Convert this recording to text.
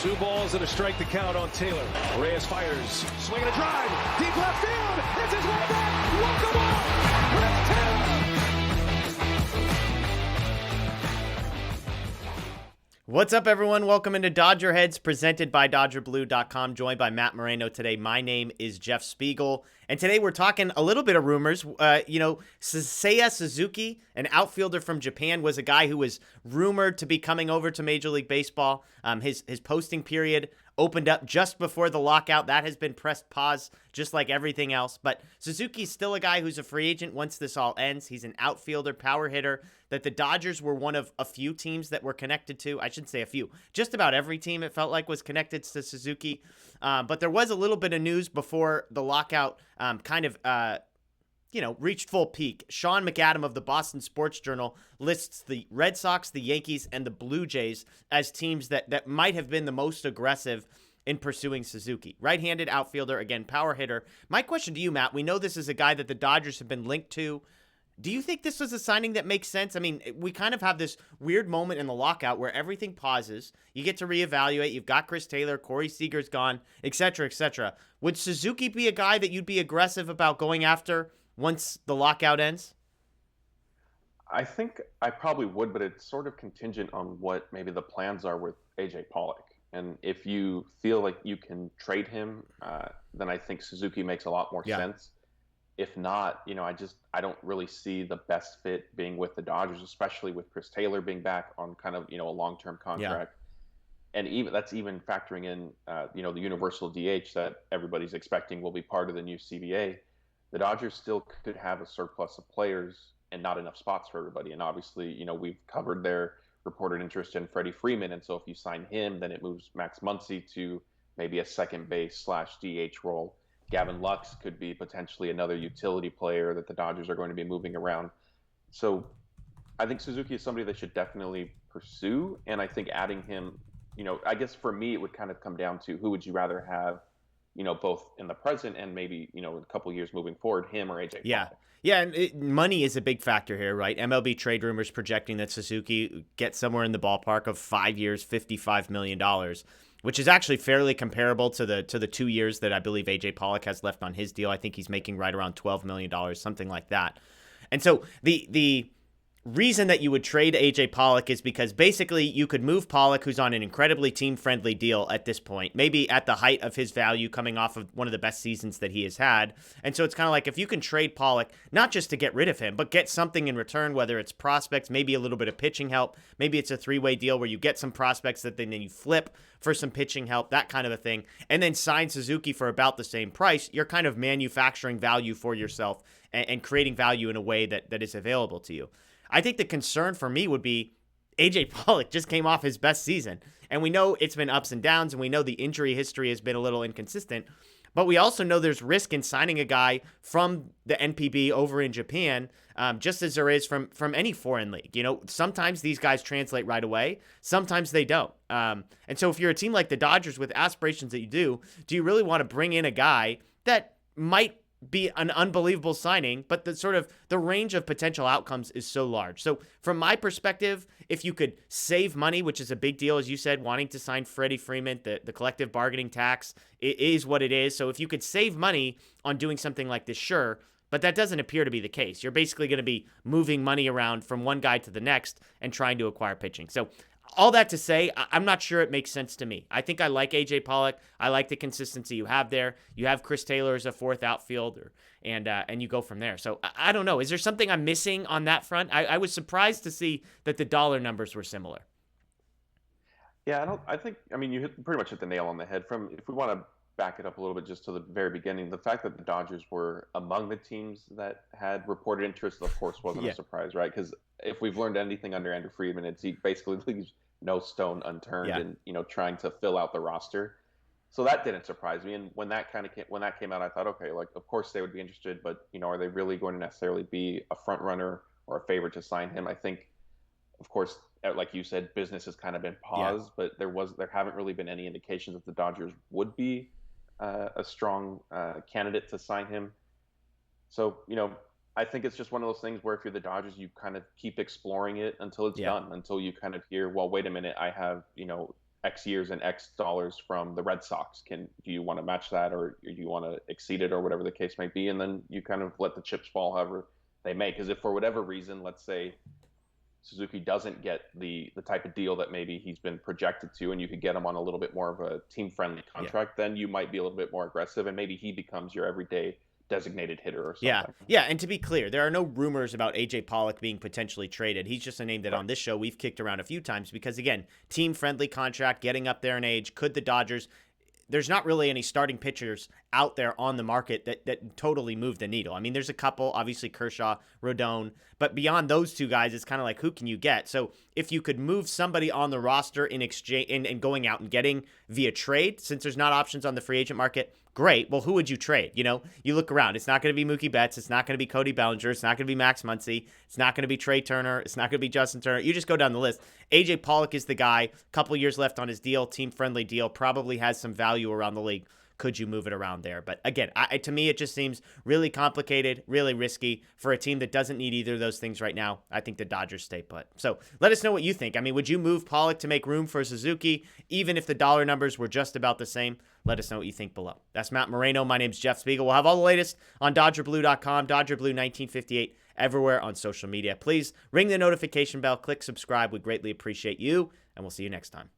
Two balls and a strike to count on Taylor. Reyes fires, swinging a drive, deep left field. It's his way back. Walk the ball. Chris Taylor. What's up, everyone? Welcome into DodgerHeads, presented by DodgerBlue.com, joined by Matt Moreno today. My name is Jeff Spiegel, and today we're talking a little bit of rumors. Seiya Suzuki, an outfielder from Japan, was a guy who was rumored to be coming over to Major League Baseball. His posting period opened up just before the lockout. That has been pressed pause, just like everything else. But Suzuki's still a guy who's a free agent once this all ends. He's an outfielder, power hitter that the Dodgers were one of a few teams that were connected to. I shouldn't say a few. Just about every team, it felt like, was connected to Suzuki. But there was a little bit of news before the lockout reached full peak. Sean McAdam of the Boston Sports Journal lists the Red Sox, the Yankees, and the Blue Jays as teams that might have been the most aggressive in pursuing Suzuki. Right-handed outfielder, again, power hitter. My question to you, Matt, we know this is a guy that the Dodgers have been linked to. Do you think this was a signing that makes sense? I mean, we kind of have this weird moment in the lockout where everything pauses. You get to reevaluate. You've got Chris Taylor, Corey Seager's gone, et cetera, et cetera. Would Suzuki be a guy that you'd be aggressive about going after once the lockout ends? I think I probably would, but it's sort of contingent on what maybe the plans are with AJ Pollock. And if you feel like you can trade him, then I think Suzuki makes a lot more sense. If not, I don't really see the best fit being with the Dodgers, especially with Chris Taylor being back on kind of, a long-term contract. Yeah. And that's even factoring in, the universal DH that everybody's expecting will be part of the new CBA. The Dodgers still could have a surplus of players and not enough spots for everybody. And obviously, we've covered their reported interest in Freddie Freeman. And so if you sign him, then it moves Max Muncy to maybe a second base / DH role. Gavin Lux could be potentially another utility player that the Dodgers are going to be moving around. So I think Suzuki is somebody that should definitely pursue. And I think adding him, I guess for me, it would kind of come down to who would you rather have, both in the present and maybe, in a couple of years moving forward, him or AJ Yeah. Pollock. Yeah, and money is a big factor here, right? MLB trade rumors projecting that Suzuki gets somewhere in the ballpark of 5 years, $55 million, which is actually fairly comparable to the 2 years that I believe AJ Pollock has left on his deal. I think he's making right around $12 million, something like that. And so the reason that you would trade AJ Pollock is because basically you could move Pollock, who's on an incredibly team-friendly deal at this point, maybe at the height of his value coming off of one of the best seasons that he has had. And so it's kind of like if you can trade Pollock, not just to get rid of him, but get something in return, whether it's prospects, maybe a little bit of pitching help, maybe it's a three-way deal where you get some prospects that then you flip for some pitching help, that kind of a thing, and then sign Suzuki for about the same price, you're kind of manufacturing value for yourself and creating value in a way that is available to you. I think the concern for me would be AJ Pollock just came off his best season. And we know it's been ups and downs, and we know the injury history has been a little inconsistent. But we also know there's risk in signing a guy from the NPB over in Japan, just as there is from any foreign league. Sometimes these guys translate right away. Sometimes they don't. And so if you're a team like the Dodgers with aspirations that you do you really want to bring in a guy that might be an unbelievable signing, but the range of potential outcomes is so large. So from my perspective, if you could save money, which is a big deal, as you said, wanting to sign Freddie Freeman, the collective bargaining tax, it is what it is. So if you could save money on doing something like this, sure, but that doesn't appear to be the case. You're basically going to be moving money around from one guy to the next and trying to acquire pitching. So all that to say, I'm not sure it makes sense to me. I think I like AJ Pollock. I like the consistency you have there. You have Chris Taylor as a fourth outfielder, and you go from there. So I don't know. Is there something I'm missing on that front? I was surprised to see that the dollar numbers were similar. Yeah, you pretty much hit the nail on the head. If we want to back it up a little bit just to the very beginning, the fact that the Dodgers were among the teams that had reported interest, of course, wasn't a surprise, right? Because if we've learned anything under Andrew Friedman, it's he basically leaves no stone unturned in trying to fill out the roster. So that didn't surprise me. And when that came out, I thought, okay, like of course they would be interested, but are they really going to necessarily be a front runner or a favorite to sign him? I think, of course, like you said, business has kind of been paused, but there haven't really been any indications that the Dodgers would be a strong candidate to sign him. So, I think it's just one of those things where if you're the Dodgers, you kind of keep exploring it until it's done, until you kind of hear, well, wait a minute, I have, X years and X dollars from the Red Sox. Do you want to match that, or do you want to exceed it, or whatever the case might be? And then you kind of let the chips fall however they may. Because if for whatever reason, let's say Suzuki doesn't get the type of deal that maybe he's been projected to, and you could get him on a little bit more of a team-friendly contract, then you might be a little bit more aggressive, and maybe he becomes your everyday designated hitter or something. Yeah. And to be clear, there are no rumors about AJ Pollock being potentially traded. He's just a name that on this show we've kicked around a few times because, again, team-friendly contract, getting up there in age. Could the Dodgers? There's not really any starting pitchers out there on the market that totally move the needle. I mean, there's a couple, obviously Kershaw, Rodon, but beyond those two guys, it's kind of like, who can you get? So if you could move somebody on the roster in exchange and going out and getting via trade, since there's not options on the free agent market, great. Well, who would you trade? You know, you look around. It's not going to be Mookie Betts. It's not going to be Cody Bellinger. It's not going to be Max Muncy. It's not going to be Trey Turner. It's not going to be Justin Turner. You just go down the list. AJ Pollock is the guy. Couple years left on his deal. Team-friendly deal. Probably has some value around the league. Could you move it around there? But again, to me, it just seems really complicated, really risky for a team that doesn't need either of those things right now. I think the Dodgers stay put. So let us know what you think. I mean, would you move Pollock to make room for Suzuki, even if the dollar numbers were just about the same? Let us know what you think below. That's Matt Moreno. My name's Jeff Spiegel. We'll have all the latest on DodgerBlue.com, DodgerBlue1958, everywhere on social media. Please ring the notification bell, click subscribe. We greatly appreciate you, and we'll see you next time.